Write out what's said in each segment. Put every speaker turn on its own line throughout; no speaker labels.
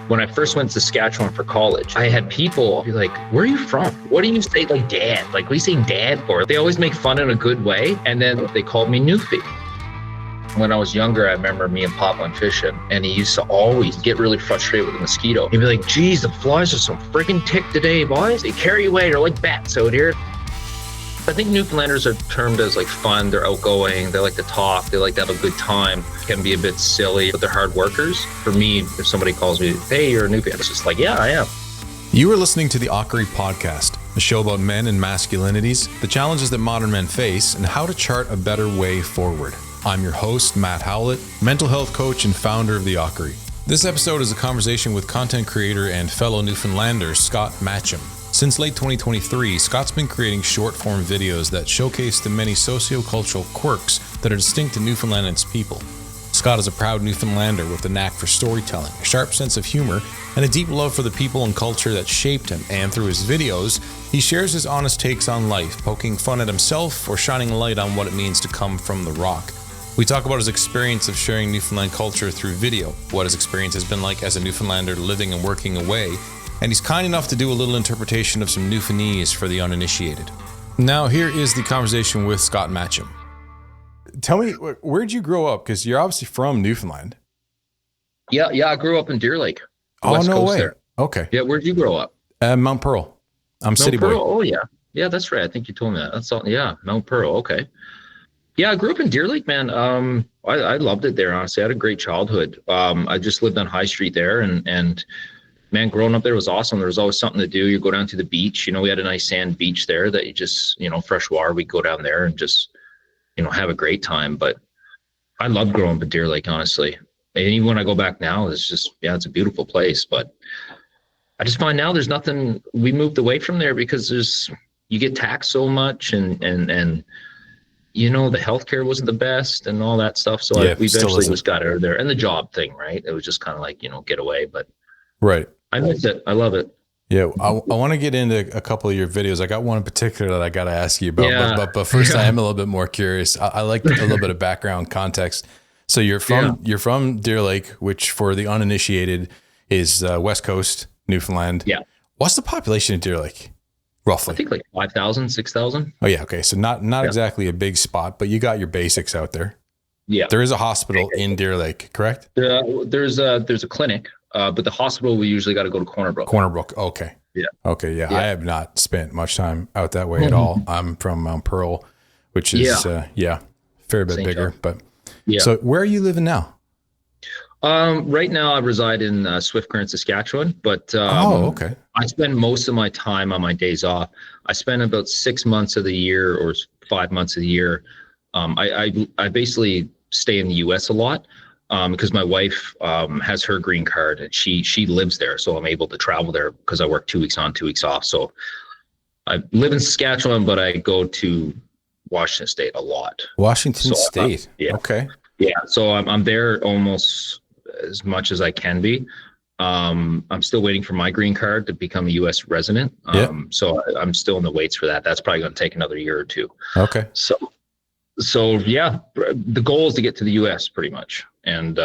When I first went to Saskatchewan for college, I had people be like, where are you from? What do you say like dad? Like, what are you saying dad for? They always make fun in a good way. And then they called me Newfie. When I was younger, I remember me and Pop went fishing, and he used to always get really frustrated with the mosquito. He'd be like, geez, the flies are so freaking tick today, boys. They carry away. They're like bats out here. I think Newfoundlanders are termed as like fun. They're outgoing. They like to talk. They like to have a good time. Can be a bit silly, but they're hard workers. For me, if somebody calls me, hey, you're a Newfie, it's just like, yeah, I am.
You are listening to the Akkeri podcast, a show about men and masculinities, the challenges that modern men face, and how to chart a better way forward. I'm your host, Matt Howlett, mental health coach and founder of the Akkeri. This episode is a conversation with content creator and fellow Newfoundlander, Scott Matchim. Since late 2023, Scott's been creating short-form videos that showcase the many socio-cultural quirks that are distinct to Newfoundland and its people. Scott is a proud Newfoundlander with a knack for storytelling, a sharp sense of humor, and a deep love for the people and culture that shaped him. And through his videos, he shares his honest takes on life, poking fun at himself or shining light on what it means to come from the rock. We talk about his experience of sharing Newfoundland culture through video, what his experience has been like as a Newfoundlander living and working away, and he's kind enough to do a little interpretation of some Newfanese for the uninitiated. Now, here is the conversation with Scott Matchim. Tell me, where'd you grow up? Because you're obviously from Newfoundland.
Yeah, I grew up in Deer Lake.
Oh, no way. There. Okay.
Yeah, where'd you grow up?
Mount Pearl. I'm city boy.
Oh, yeah. Yeah, that's right. I think you told me that. That's all. Yeah, Mount Pearl. Okay. Yeah, I grew up in Deer Lake, man. I loved it there, honestly. I had a great childhood. I just lived on High Street there, and man, growing up there was awesome. There was always something to do. You go down to the beach. You know, we had a nice sand beach there that you just, fresh water. We'd go down there and just, have a great time. But I loved growing up in Deer Lake, honestly. And even when I go back now, it's just, it's a beautiful place. But I just find now there's nothing. We moved away from there because you get taxed so much and the healthcare wasn't the best and all that stuff. So we eventually just got out of there. And the job thing, right? It was just kind of like, get away. But
right.
I miss it. I love it.
Yeah, I want to get into a couple of your videos. I got one in particular that I got to ask you about. But first, I am a little bit more curious. I like a little bit of background context. So you're from Deer Lake, which for the uninitiated is West Coast, Newfoundland.
Yeah.
What's the population of Deer Lake, roughly?
I think like 5,000, 6,000.
Oh yeah, okay. So not exactly a big spot, but you got your basics out there.
Yeah.
There is a hospital in Deer Lake, correct?
There's a clinic. But the hospital, we usually got to go to
Cornerbrook. Okay.
Yeah.
Okay. Yeah. I have not spent much time out that way at all. I'm from Mount Pearl, which is, fair bit St. bigger, but so where are you living now?
Right now I reside in Swift Current, Saskatchewan, but,
okay.
I spend most of my time on my days off. I spend about 6 months of the year or 5 months of the year. I basically stay in the US a lot. Because my wife has her green card and she lives there, so I'm able to travel there because I work 2 weeks on, 2 weeks off. So I live in Saskatchewan, but I go to Washington State a lot.
Washington State,
yeah,
okay,
yeah. So I'm there almost as much as I can be. I'm still waiting for my green card to become a U.S. resident. So I'm still in the waits for that. That's probably going to take another year or two.
Okay.
So yeah, the goal is to get to the U.S. pretty much. And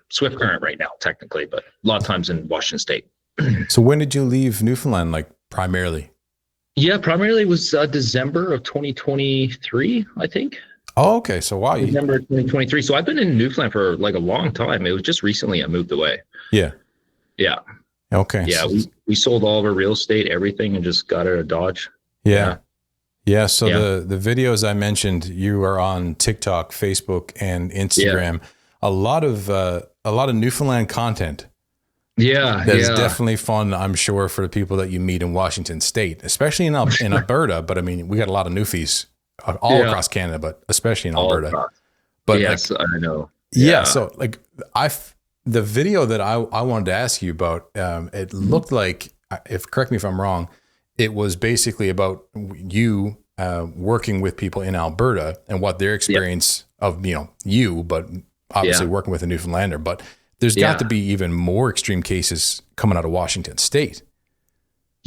Swift Current right now, technically, but a lot of times in Washington State.
So when did you leave Newfoundland, like primarily?
Yeah, primarily it was December of 2023, I think.
Oh, okay. So wow.
December 2023. So I've been in Newfoundland for like a long time. It was just recently I moved away.
Yeah.
Yeah.
Okay.
Yeah, we sold all of our real estate, everything, and just got out of Dodge.
Yeah. Yeah, so the videos I mentioned, you are on TikTok, Facebook, and Instagram. A lot of Newfoundland content.
Yeah,
that is definitely fun, I'm sure, for the people that you meet in Washington State, especially in Alberta. But I mean, we got a lot of Newfies all across Canada, but especially in Alberta. But
yes, I know.
Yeah, so like the video that I wanted to ask you about, it looked like, correct me if I'm wrong, it was basically about you working with people in Alberta and what their experience of, but obviously working with a Newfoundlander. But there's got to be even more extreme cases coming out of Washington State.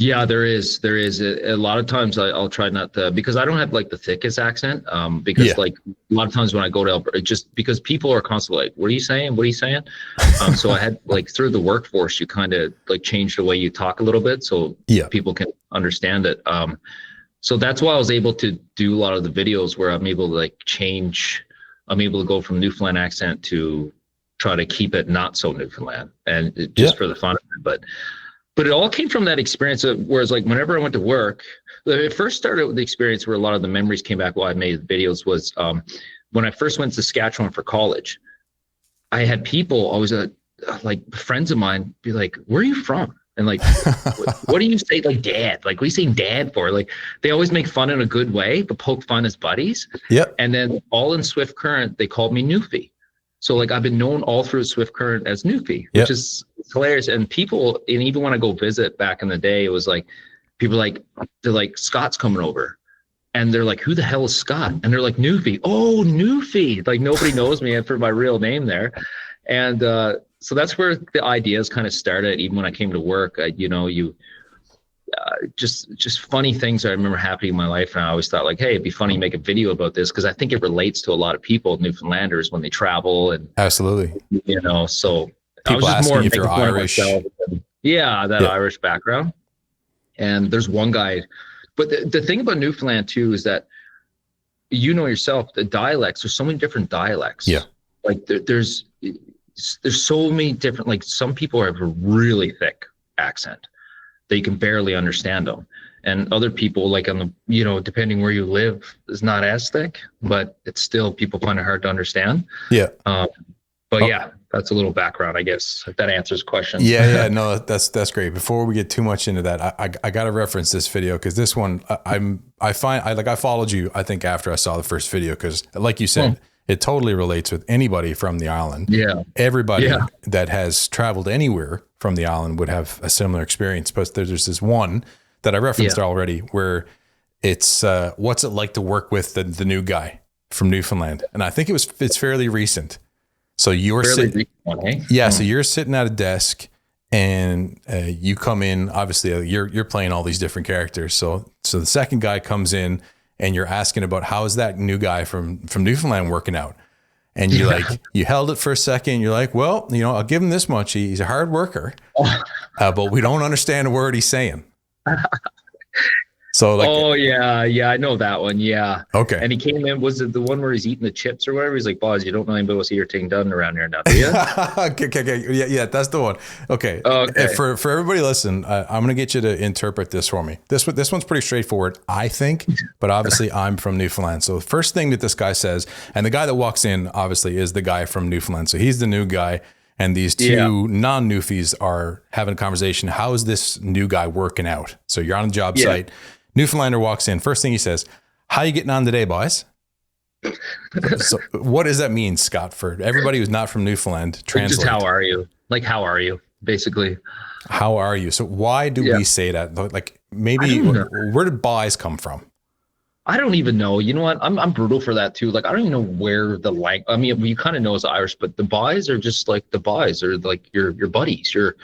Yeah, there is. There is a lot of times I'll try not to, because I don't have like the thickest accent. Because
Yeah.
like a lot of times when I go to Alberta, just because people are constantly like, "What are you saying? What are you saying?" So I had like through the workforce, you kind of like change the way you talk a little bit so
Yeah.
people can understand it. So that's why I was able to do a lot of the videos where I'm able to like change. I'm able to go from Newfoundland accent to try to keep it not so Newfoundland, and
Yeah.
just for the fun of it. But it all came from that experience. Whereas like whenever I went to work, it first started with the experience where a lot of the memories came back while I made videos was when I first went to Saskatchewan for college. I had people always like friends of mine be like, "Where are you from?" And like, what do you say? Like dad, like what are you saying dad for? Like they always make fun in a good way, but poke fun as buddies.
Yep.
And then all in Swift Current, they called me Newfie. So like I've been known all through Swift Current as Newfie, which
Yep.
is hilarious. And people, and even when I go visit back in the day, it was like people like they're like Scott's coming over, and they're like, "Who the hell is Scott?" And they're like, "Newfie." Oh, Newfie. Like nobody knows me for my real name there, and so that's where the ideas kind of started. Even when I came to work, just funny things I remember happening in my life, and I always thought like, hey, it'd be funny to make a video about this because I think it relates to a lot of people, Newfoundlanders, when they travel, and
Absolutely.
so I was
People
just more
asking if
making
you're
fun of
Irish.
myself. Yeah, that
Yeah.
Irish background. And there's one guy, but the thing about Newfoundland too is that yourself, the dialects. There's so many different dialects.
Yeah.
Like there's so many different. Like some people have a really thick accent that you can barely understand them, and other people, like on the depending where you live, is not as thick, but it's still people find it hard to understand.
Yeah.
But yeah, that's a little background, I guess, if that answers questions.
Yeah. No, that's great. Before we get too much into that, I got to reference this video because this one I followed you, I think, after I saw the first video because, like you said, it totally relates with anybody from the island.
Yeah.
Everybody that has traveled anywhere from the island would have a similar experience. But there's this one that I referenced already where it's what's it like to work with the new guy from Newfoundland, and I think it's fairly recent. So you're sitting, so you're sitting at a desk, and you come in. Obviously, you're playing all these different characters. So the second guy comes in, and you're asking about how is that new guy from Newfoundland working out, and you you held it for a second. You're like, well, I'll give him this much. He's a hard worker, but we don't understand a word he's saying. So
I know that one. Yeah.
Okay.
And he came in. Was it the one where he's eating the chips or whatever? He's like, "Boss, you don't know anybody what's your thing done around here now, do you?"
Okay. Yeah, that's the one. Okay. For everybody listen, I'm gonna get you to interpret this for me. This one's pretty straightforward, I think, but obviously I'm from Newfoundland. So the first thing that this guy says, and the guy that walks in obviously is the guy from Newfoundland. So he's the new guy. And these two non-Newfies are having a conversation. How is this new guy working out? So you're on a job site. Newfoundlander walks in. First thing he says, "How you getting on today, boys?" So what does that mean, Scott? For everybody who's not from Newfoundland, translate.
Just how are you? Like, how are you? Basically.
How are you? So why do we say that? Like maybe where did boys come from?
I don't even know. You know what? I'm brutal for that too. Like I don't even know where the I mean, you kind of know it's Irish, but the boys are just like the boys are like your buddies, your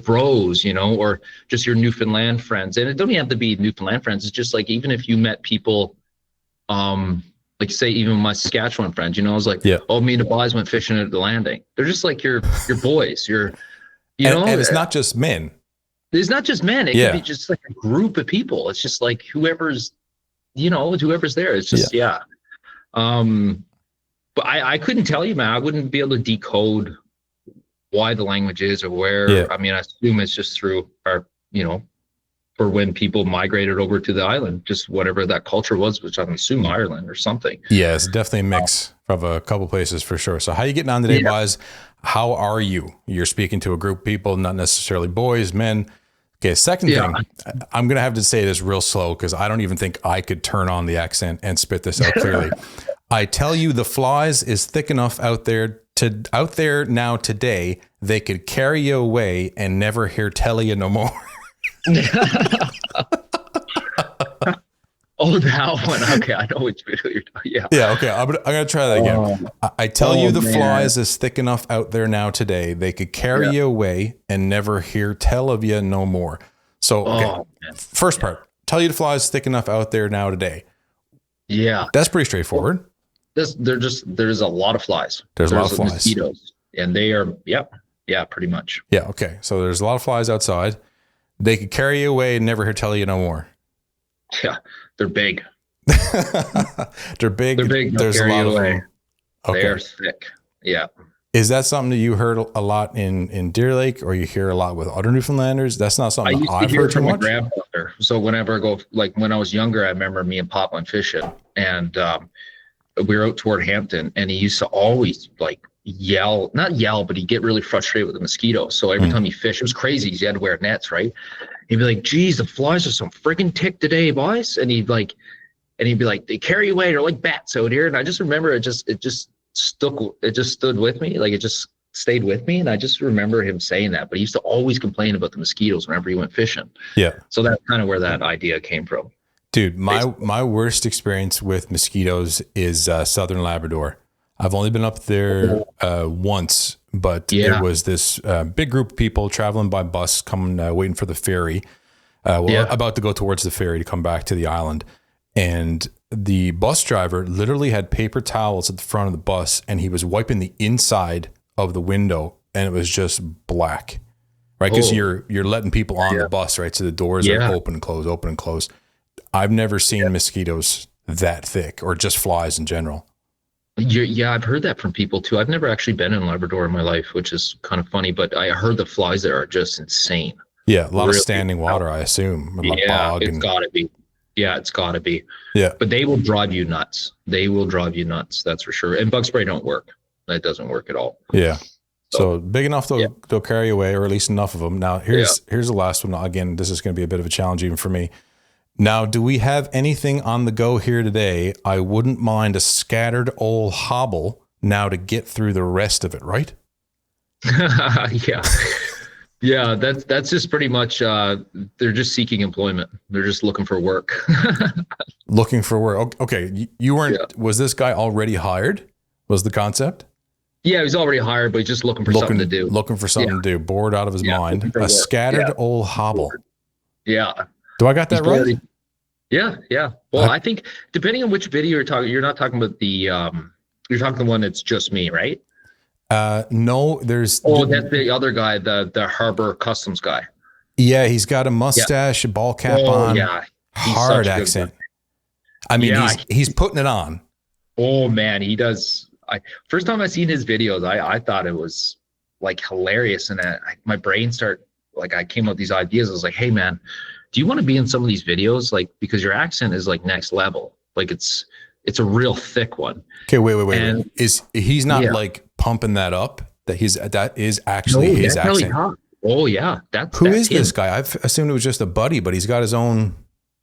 bros, or just your Newfoundland friends. And it don't even have to be Newfoundland friends. It's just like even if you met people, like say even my Saskatchewan friends, I was like, oh, me and the boys went fishing at the landing. They're just like your boys. And
it's not just men.
It's not just men. It can be just like a group of people. It's just like whoever's there. It's just but I couldn't tell you, man. I wouldn't be able to decode why the language is or where. I mean, I assume it's just through our for when people migrated over to the island, just whatever that culture was, which I'm assuming Ireland or something.
Yeah, it's definitely a mix of a couple places for sure. So how you getting on today, boys? How are you? You're speaking to a group of people, not necessarily boys, men. Okay, second thing, I'm going to have to say this real slow because I don't even think I could turn on the accent and spit this out clearly. I tell you, the flies is thick enough out there now today, they could carry you away and never hear tell you no more.
Oh, that one. Okay, I know which video you're talking.
Yeah. Okay, I'm gonna try that again. I tell you, the flies is thick enough out there now today, they could carry you away and never hear tell of you no more. So, okay.
Oh, man.
First part, tell you the flies thick enough out there now today.
Yeah.
That's pretty straightforward.
There's a lot of flies.
There's a lot of flies.
Mosquitoes. And they are, yeah, pretty much.
Yeah. Okay. So there's a lot of flies outside. They could carry you away and never tell you no more.
Yeah. They're big.
They're big.
They're big.
There's a lot of them. Okay.
They're thick. Yeah.
Is that something that you heard a lot in Deer Lake, or you hear a lot with other Newfoundlanders? That's not something I've heard too much.
My grandfather. So whenever I go, like when I was younger, I remember me and Pop went fishing, and we were out toward Hampton, and he used to always like not yell, but he'd get really frustrated with the mosquitoes. So every time he fished, it was crazy. He had to wear nets, right? He'd be like, "Geez, the flies are some friggin' tick today, boys," and he'd be like, "They carry away. They're like bats out here." And I just remember it just stood with me. Like it just stayed with me. And I just remember him saying that, but he used to always complain about the mosquitoes whenever he went fishing. Yeah. So that's kind of where that idea came from.
Dude, my worst experience with mosquitoes is Southern Labrador. I've only been up there once, but it was this big group of people traveling by bus, coming, waiting for the ferry. About to go towards the ferry to come back to the island. And the bus driver literally had paper towels at the front of the bus, and he was wiping the inside of the window, and it was just black, right? Because you're letting people on the bus, right? So the doors are open and close, open and close. I've never seen mosquitoes that thick, or just flies in general.
Yeah, I've heard that from people too. I've never actually been in Labrador in my life, which is kind of funny, but I heard the flies there are just insane.
Yeah, a lot of standing water, I assume.
It's got to be. Yeah, it's got to be. Yeah. But they will drive you nuts. That's for sure. And bug spray don't work. That doesn't work at all.
Yeah. So big enough they'll carry away, or at least enough of them. Now, here's the last one. Again, this is going to be a bit of a challenge even for me. Now, do we have anything on the go here today? I wouldn't mind a scattered old hobble now to get through the rest of it, right?
Yeah. Yeah, that's just pretty much, they're just seeking employment. They're just looking for work.
Looking for work. Okay, you weren't, was this guy already hired? Was the concept?
Yeah, he's already hired, but he's just looking for something to do.
Looking for something to do, bored out of his mind. A scattered old hobble.
Yeah.
Do I got that right?
Yeah. Well, I think depending on which video you're talking, you're not talking about you're talking the one that's just me, right?
No, there's.
Oh, that's the other guy, the Harbor Customs guy.
Yeah, he's got a mustache, a ball cap on.
Yeah,
hard accent. I mean, he's putting it on.
Oh man, he does. First time I seen his videos, I thought it was like hilarious, and my brain I came up with these ideas. I was like, hey man, do you want to be in some of these videos? Like, because your accent is like next level. Like it's a real thick one.
Okay, wait. He's not like pumping that up? That is actually his accent.
Oh yeah,
who is this guy? I've assumed it was just a buddy, but he's got his own.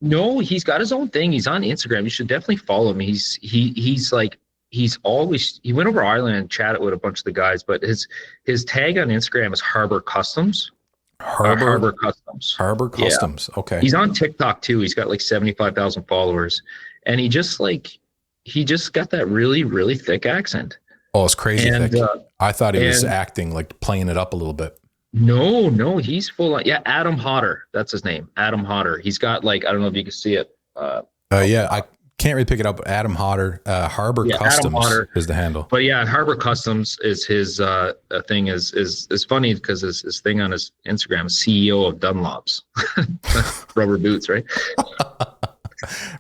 No, he's got his own thing. He's on Instagram. You should definitely follow him. He went over Ireland and chatted with a bunch of the guys, but his tag on Instagram is Harbor Customs. Harbor Customs.
Harbor Customs. Yeah. Okay.
He's on TikTok too. He's got like 75,000 followers, and he just got that really, really thick accent.
Oh, it's crazy thick. I thought he was acting, like playing it up a little bit.
No, he's full on. Yeah, Adam Hodder. That's his name. Adam Hodder. He's got I don't know if you can see it.
I can't really pick it up. Adam Hodder, Harbor Customs is the handle.
But yeah, Harbor Customs is his thing. Is funny because his thing on his Instagram is CEO of Dunlops, rubber boots, right?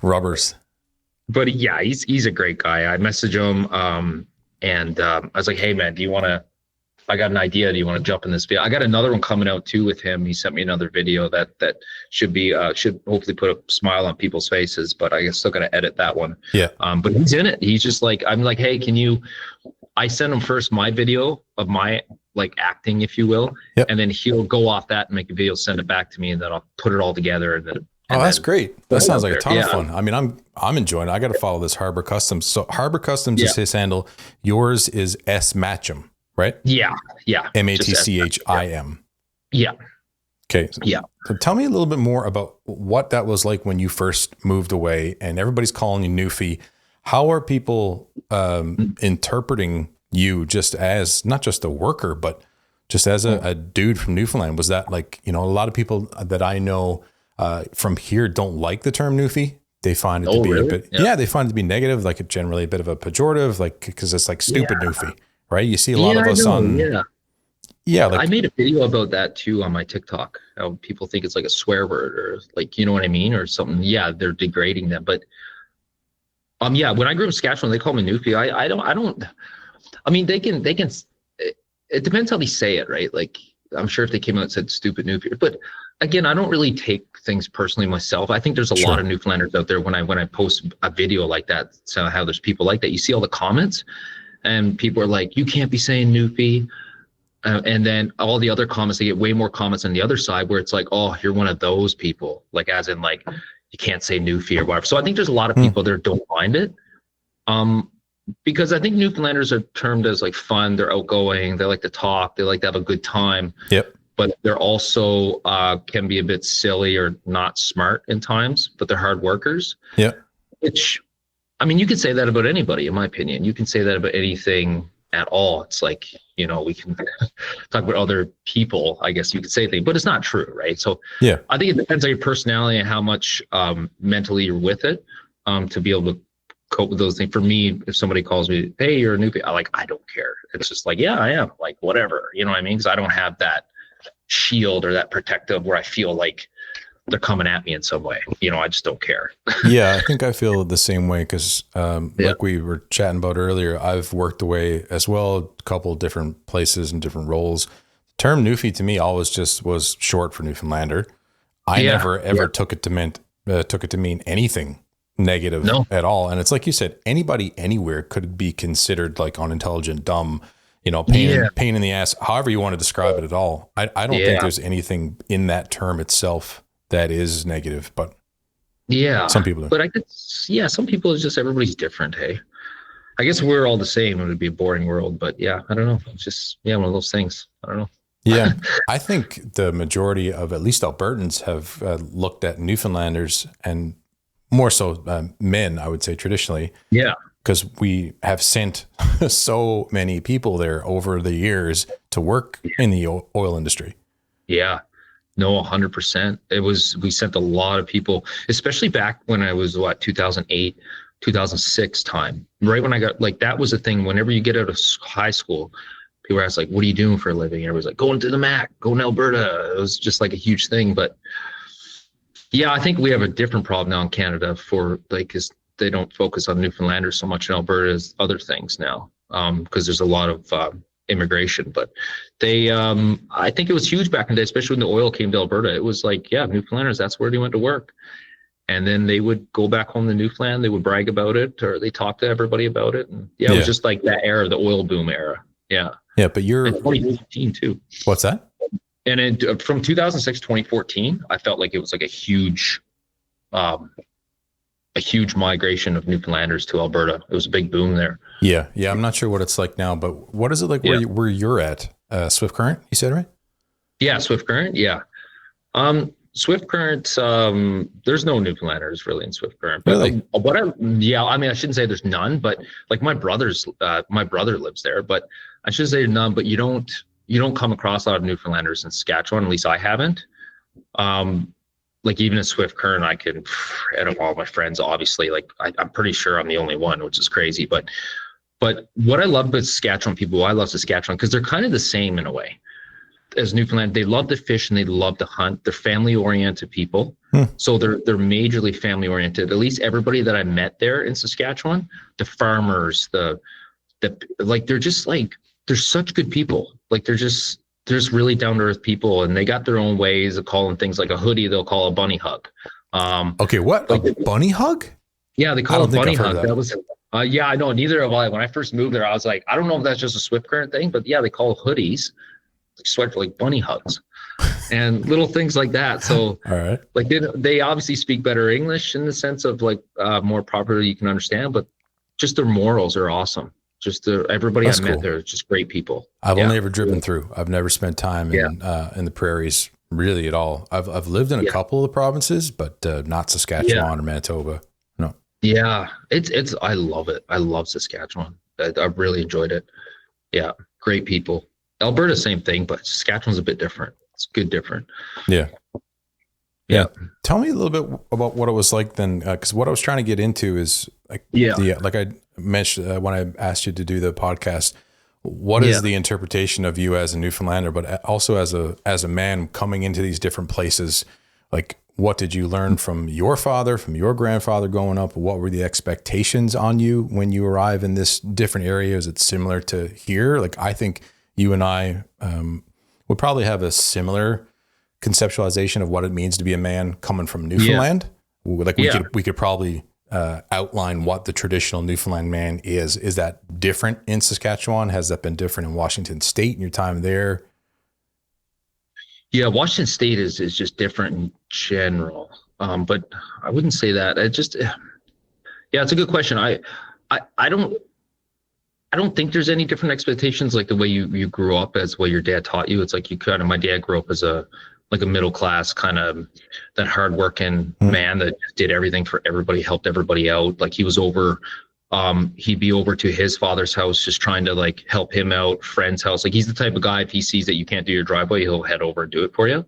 Rubbers.
But yeah, he's a great guy. I messaged him, and I was like, hey man, I got an idea. Do you want to jump in this video? I got another one coming out too with him. He sent me another video that should hopefully put a smile on people's faces, but I still got to edit that one. Yeah. But he's in it. He's just like, I'm like, hey, I send him first my video of my acting, if you will. Yep. And then he'll go off that and make a video, send it back to me, and then I'll put it all together. And then,
that's great. That sounds like a ton of fun. I mean, I'm enjoying it. I got to follow this Harbor Customs. So Harbor Customs is his handle. Yours is Matchim. Right?
Yeah.
Matchim.
Yeah.
Okay. Yeah. So tell me a little bit more about what that was like when you first moved away and everybody's calling you Newfie. How are people interpreting you just as not just a worker, but just as a dude from Newfoundland, was that like, a lot of people that I know from here don't like the term Newfie. They find it to be
really?
a bit, they find it to be negative, like generally a bit of a pejorative, like, because it's like stupid Newfie, right? You see a lot of us on, like
I made a video about that too on my TikTok. How people think it's like a swear word or like, you know what I mean, or something. Yeah, they're degrading them. But when I grew up in Saskatchewan, they call me Newfie. I don't. I mean, they can. It depends how they say it, right? Like, I'm sure if they came out and said stupid Newfie, but again, I don't really take things personally myself. I think there's a lot of Newfoundlanders out there when I post a video like that, so how there's people like that. You see all the comments, and people are like, "You can't be saying Newfie." And then all the other comments, they get way more comments on the other side where it's like, oh, you're one of those people, like as in like you can't say Newfie or whatever. So I think there's a lot of people there don't mind it, because I think Newfoundlanders are termed as like fun. They're outgoing. They like to talk. They like to have a good time.
Yep.
But they're also can be a bit silly or not smart in times. But they're hard workers.
Yeah.
Which, I mean, you could say that about anybody, in my opinion. You can say that about anything at all. It's like, we can talk about other people, I guess you could say things, but it's not true, right? So
yeah,
I think it depends on your personality and how much mentally you're with it, to be able to cope with those things. For me, if somebody calls me, hey, you're a Newfie, I don't care. It's just like, yeah, I am, like, whatever, you know what I mean? Because I don't have that shield or that protective where I feel like they're coming at me in some way. I just don't care.
Yeah, I think I feel the same way because like we were chatting about earlier, I've worked away as well, a couple of different places and different roles. The term Newfie to me always just was short for Newfoundlander. I never ever took it to mean anything negative at all. And it's like you said, anybody anywhere could be considered like unintelligent, dumb, pain in the ass, however you want to describe it at all. I don't think there's anything in that term itself that is negative, but some people do.
But I guess, some people, it's just everybody's different. Hey, I guess we're all the same. It would be a boring world, but I don't know. It's just, one of those things. I don't know.
Yeah. I think the majority of at least Albertans have looked at Newfoundlanders, and more so men, I would say traditionally. Yeah. Because we have sent so many people there over the years to work in the oil industry.
Yeah. No, 100%. We sent a lot of people, especially back when I was 2008, 2006 time, right when I got, like, that was the thing. Whenever you get out of high school, people were asked, like, what are you doing for a living? And everybody's like, going to the Mac, going to Alberta. It was just like a huge thing. But I think we have a different problem now in Canada because they don't focus on Newfoundlanders so much in Alberta as other things now, because there's a lot of immigration. But I think it was huge back in the day, especially when the oil came to Alberta. It was like, Newfoundlanders, that's where they went to work. And then they would go back home to Newfoundland, they would brag about it, or they talk to everybody about it. And it was just like that era, the oil boom era. Yeah.
Yeah, but you're...
And 2014 too.
What's that?
And from 2006 to 2014, I felt like it was like a huge migration of Newfoundlanders to Alberta. It was a big boom there.
Yeah. I'm not sure what it's like now, but what is it like where you're at? Swift Current, you said, right? Yeah,
Swift Current. Yeah. Swift Current, there's no Newfoundlanders really in Swift Current. But
really?
I shouldn't say there's none, but like my brother lives there, but I should say none, but you don't come across a lot of Newfoundlanders in Saskatchewan, at least I haven't. Like even in Swift Current, out of all my friends, obviously, like I'm pretty sure I'm the only one, which is crazy. But what I love about Saskatchewan people, I love Saskatchewan because they're kind of the same in a way as Newfoundland. They love to fish and they love to hunt. They're family-oriented people. So they're majorly family-oriented. At least everybody that I met there in Saskatchewan, the farmers, they're just like, they're such good people. Like they're just really down-to-earth people, and they got their own ways of calling things like a hoodie. They'll call a bunny hug.
Okay, what? Like, a bunny hug?
Yeah, they call it a bunny hug. That was, I know. Neither of I. When I first moved there, I was like, I don't know if that's just a Swift Current thing, but they call hoodies sweat like bunny hugs, and little things like that. So,
all right,
like they obviously speak better English in the sense of like more properly you can understand, but just their morals are awesome. Just everybody I met there is just great people.
I've only ever driven through. I've never spent time in the prairies really at all. I've lived in a couple of the provinces, but not Saskatchewan or Manitoba. No.
Yeah, it's I love it. I love Saskatchewan. I really enjoyed it. Yeah, great people. Alberta, same thing, but Saskatchewan's a bit different. It's good different.
Yeah.
Yeah.
Tell me a little bit about what it was like then, because what I was trying to get into is like, like I mentioned when I asked you to do the podcast, what is the interpretation of you as a Newfoundlander, but also as a man coming into these different places? Like, what did you learn from your father, from your grandfather growing up? What were the expectations on you when you arrive in this different area? Is it similar to here? Like, I think you and I would probably have a similar conceptualization of what it means to be a man coming from Newfoundland. Like we could probably outline what the traditional Newfoundland man is. Is that different in Saskatchewan? Has that been different in Washington State in your time there?
Yeah, Washington State is just different in general. But I wouldn't say that. It's a good question. I don't think there's any different expectations like the way you grew up as what your dad taught you. It's like my dad grew up as a middle class kind of that hardworking man that did everything for everybody, helped everybody out. Like he was over, he'd be over to his father's house, just trying to like help him out, friend's house. Like he's the type of guy, if he sees that you can't do your driveway, he'll head over and do it for you.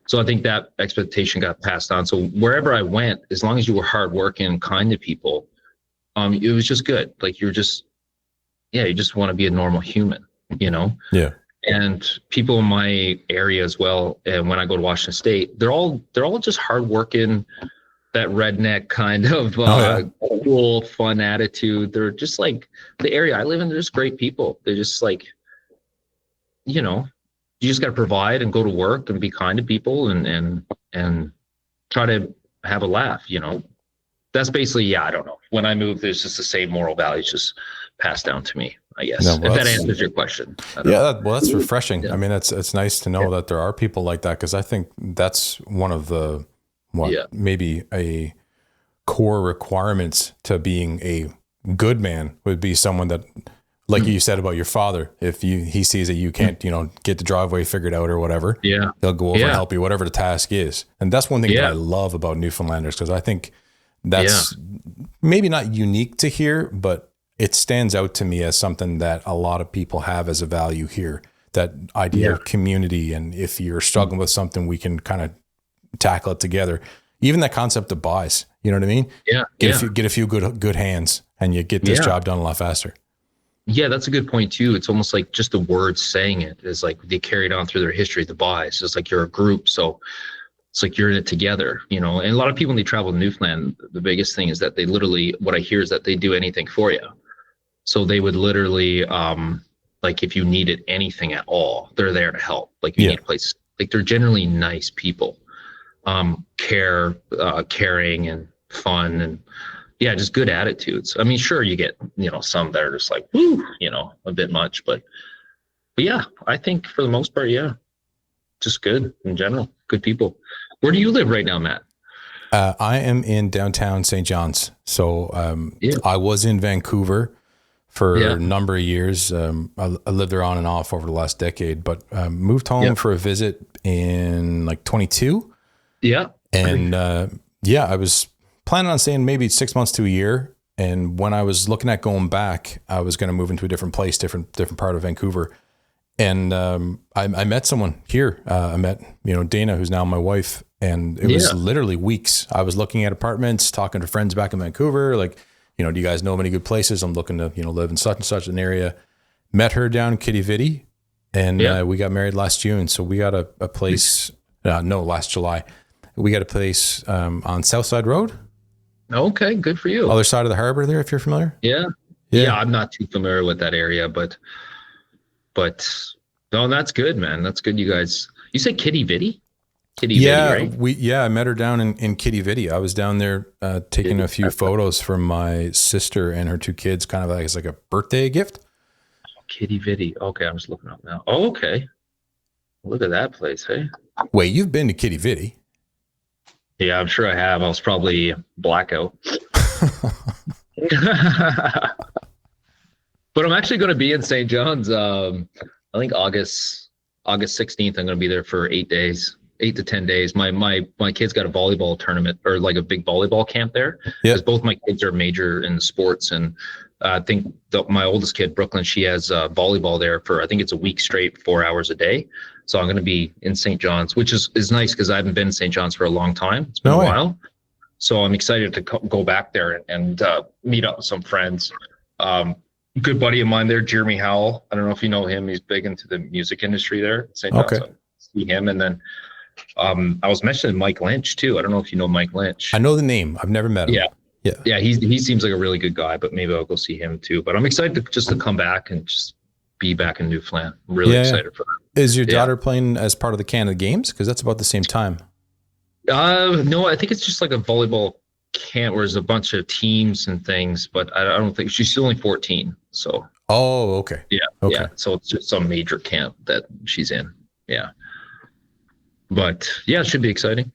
So I think that expectation got passed on. So wherever I went, as long as you were hardworking, kind to people, it was just good. Like you just want to be a normal human, you know?
Yeah.
And people in my area as well, and when I go to Washington State, they're all just hardworking, that redneck kind of cool, fun attitude. They're just like the area I live in. They're just great people. They're just like, you know, you just got to provide and go to work and be kind to people and try to have a laugh. You know, that's basically I don't know. When I moved, there's just the same moral values just passed down to me, I guess. If that answers your question.
That's refreshing. Yeah. I mean, it's nice to know that there are people like that, because I think that's one of the maybe a core requirements to being a good man would be someone that, like you said about your father, if he sees that you can't, get the driveway figured out or whatever, they'll go over and help you, whatever the task is. And that's one thing that I love about Newfoundlanders, because I think that's maybe not unique to here, but it stands out to me as something that a lot of people have as a value here, that idea of community. And if you're struggling with something, we can kind of tackle it together. Even that concept of buys, you know what I mean? Yeah. Get a few good hands and you get this job done a lot faster.
Yeah, that's a good point too. It's almost like just the words saying it is like they carried on through their history, the buys. It's like you're a group. So it's like you're in it together, and a lot of people, when they travel to Newfoundland, the biggest thing is that they literally, what I hear is that they do anything for you. So they would literally, like if you needed anything at all, they're there to help. Like you need a place, like they're generally nice people, caring and fun and just good attitudes. I mean, sure, you get, some that are just like, woo, a bit much, but yeah, I think for the most part, just good in general, good people. Where do you live right now, Matt?
I am in downtown St. John's. So I was in Vancouver for a number of years. I lived there on and off over the last decade, but moved home for a visit in like 22. Yeah. And I was planning on staying maybe 6 months to a year. And when I was looking at going back, I was going to move into a different place, different part of Vancouver. And I met someone here. I met, Dana, who's now my wife. And it was literally weeks. I was looking at apartments, talking to friends back in Vancouver, like, do you guys know of any good places? I'm looking to, live in such and such an area. Met her down in Kitty Vitty, and we got married last June. So we got a place, last July. We got a place on Southside Road.
Okay, good for you.
Other side of the harbor there, if you're familiar. Yeah,
I'm not too familiar with that area, but no, that's good, man. That's good. You guys, you said Kitty Vitty?
Vitty, right? I met her down in Kitty Vitty. I was down there taking a few photos from my sister and her two kids, kind of like as like a birthday gift.
Kitty Vitty. Okay, I'm just looking up now. Oh, okay. Look at that place, hey?
Wait, you've been to Kitty Vitty?
Yeah, I'm sure I have. I was probably blackout. But I'm actually going to be in St. John's. I think August 16th. I'm going to be there for 8 days. 8 to 10 days. My kids got a volleyball tournament, or like a big volleyball camp there. Yeah. Because both my kids are major in sports, and I think my oldest kid, Brooklyn, she has volleyball there for, I think it's a week straight, 4 hours a day. So I'm going to be in St. John's, which is nice because I haven't been in St. John's for a long time. It's been a while. So I'm excited to go back there and meet up with some friends. Good buddy of mine there, Jeremy Howell. I don't know if you know him. He's big into the music industry there at St. John's. So see him. And then I was mentioning Mike Lynch too. I don't know if you know Mike Lynch.
I know the name. I've never met him.
Yeah. He seems like a really good guy, but maybe I'll go see him too. But I'm excited to come back and just be back in Newfoundland. I'm really excited for that.
Is your daughter playing as part of the Canada Games? Because that's about the same time.
No, I think it's just like a volleyball camp where there's a bunch of teams and things, but I don't think she's only 14. So.
Oh, okay.
Yeah. So it's just some major camp that she's in. Yeah. But yeah, it should be exciting.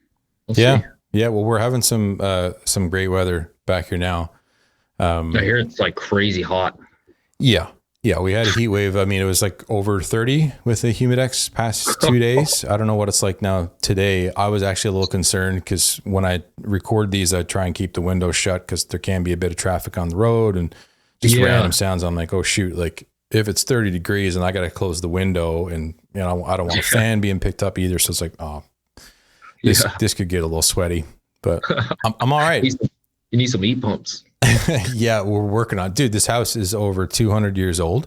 We'll see.
Yeah. Well, we're having some great weather back here now.
I hear it's like crazy hot.
Yeah. We had a heat wave. I mean, it was like over 30 with the humidex past 2 days. I don't know what it's like now today. I was actually a little concerned because when I record these, I try and keep the windows shut because there can be a bit of traffic on the road and just random sounds. I'm like, oh shoot, like if it's 30 degrees and I got to close the window and I don't want a fan being picked up either. So it's like, this could get a little sweaty, but I'm all right.
You need some heat pumps.
Yeah, we're working on it. Dude, this house is over 200 years old.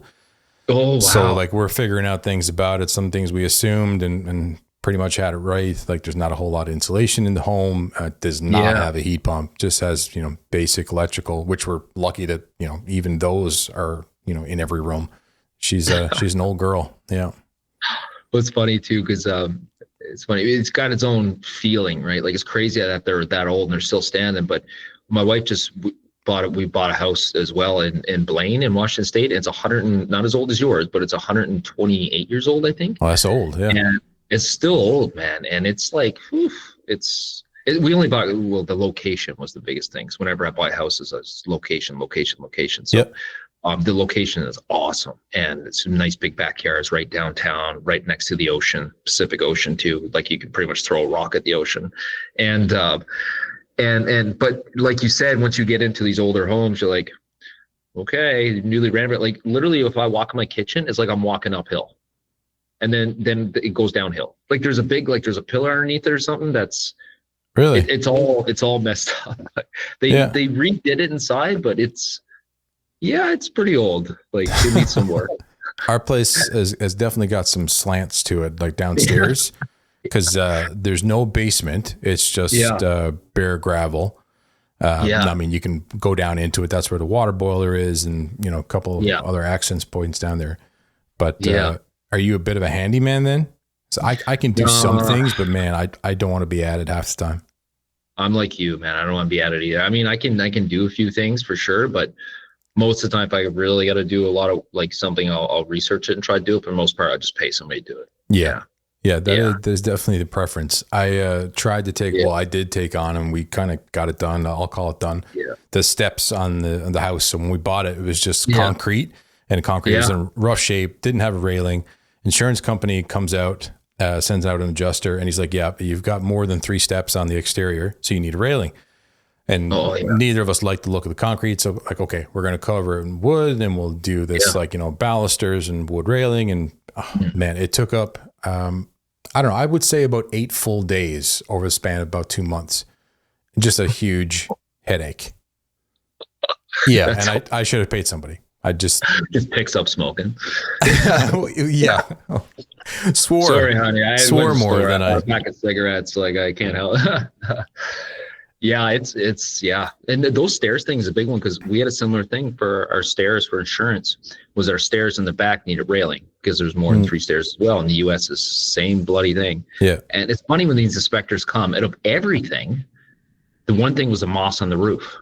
Oh, wow.
So like we're figuring out things about it. Some things we assumed and pretty much had it right. Like there's not a whole lot of insulation in the home. It does not have a heat pump, just has, basic electrical, which we're lucky that, even those are, in every room. She's an old girl. Yeah.
Well, it's funny too, because it's funny. It's got its own feeling, right? Like it's crazy that they're that old and they're still standing. But my wife just we bought a house as well in Blaine in Washington State. And it's not as old as yours, but it's 128 years old, I think.
Oh, that's old. Yeah. And
it's still old, man. And it's like, we only bought, the location was the biggest thing. So whenever I buy houses, it's location. So the location is awesome. And it's some nice big backyards right downtown, right next to the ocean, Pacific Ocean too. Like you could pretty much throw a rock at the ocean. But like you said, once you get into these older homes, you're like, okay, newly renovated. Like literally, if I walk in my kitchen, it's like I'm walking uphill, and then it goes downhill. Like there's a pillar underneath it or something. That's
really
it's all messed up. They redid it inside, but it's pretty old. Like it needs some work.
Our place has definitely got some slants to it, like downstairs. Because there's no basement. It's just bare gravel. I mean, you can go down into it. That's where the water boiler is and, a couple of other access points down there. But are you a bit of a handyman then? So I can do some things, but man, I don't want to be at it half the time.
I'm like you, man. I don't want to be at it either. I mean, I can do a few things for sure, but most of the time, if I really got to do a lot of like something, I'll research it and try to do it. For the most part, I just pay somebody to do it.
Yeah, there's definitely the preference. I tried to take, I did take on, and we kind of got it done. I'll call it done. Yeah. The steps on the house. So when we bought it, it was just concrete, and concrete was in rough shape, didn't have a railing. Insurance company comes out, sends out an adjuster, and he's like, yeah, you've got more than 3 steps on the exterior, so you need a railing. And neither of us like the look of the concrete. So like, okay, we're going to cover it in wood, and we'll do this balusters and wood railing. And man, it took up, I don't know, I would say about 8 full days over the span of about 2 months. Just a huge headache. Yeah. And I should have paid somebody. I just
picks up smoking.
Yeah. Swore.
Sorry, honey. I
swore more than
a pack of cigarettes. Like I can't help. Yeah, it's and those stairs thing is a big one because we had a similar thing for our stairs for insurance. Was our stairs in the back needed railing because there's more than 3 stairs as well. In the U.S., it's the same bloody thing. Yeah, and it's funny when these inspectors come. Out of everything, the one thing was the moss on the roof.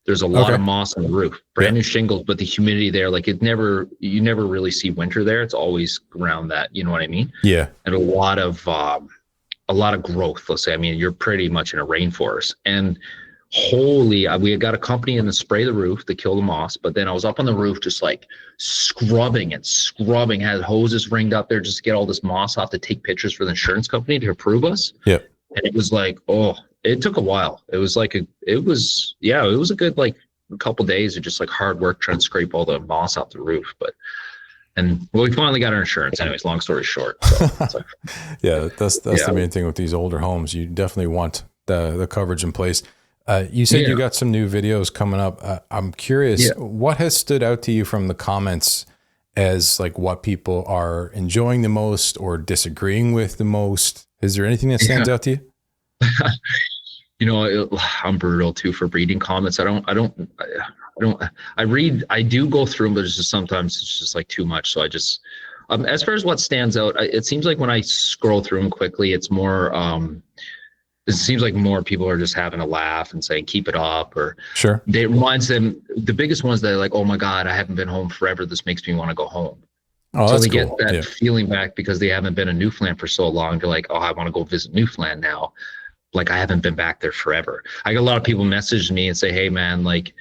There's a lot of moss on the roof, brand new shingles, but the humidity there, like you never really see winter there. It's always around that. You know what I mean? Yeah, and a lot of growth, let's say. I mean, you're pretty much in a rainforest. And we had got a company in to spray the roof to kill the moss, but then I was up on the roof just like scrubbing, had hoses ringed up there just to get all this moss off to take pictures for the insurance company to approve us. Yeah. And it was like, it took a while. It was like it was a good like a couple of days of just like hard work trying to scrape all the moss off the roof. And we finally got our insurance. Anyways, long story short. So it's like,
yeah, that's the main thing with these older homes. You definitely want the coverage in place. You said you got some new videos coming up. I'm curious, what has stood out to you from the comments as like what people are enjoying the most or disagreeing with the most? Is there anything that stands out to you?
I'm brutal too for reading comments. I do go through them, but it's just sometimes it's just like too much. So I just, as far as what stands out, it seems like when I scroll through them quickly, it's more, it seems like more people are just having a laugh and saying, keep it up, or
sure.
It reminds them, the biggest ones that are like, oh my God, I haven't been home forever. This makes me want to go home.
Oh,
so
that's
they
cool.
get that feeling back because they haven't been in Newfoundland for so long. They're like, oh, I want to go visit Newfoundland now. Like I haven't been back there forever. I get a lot of people message me and say, hey man, like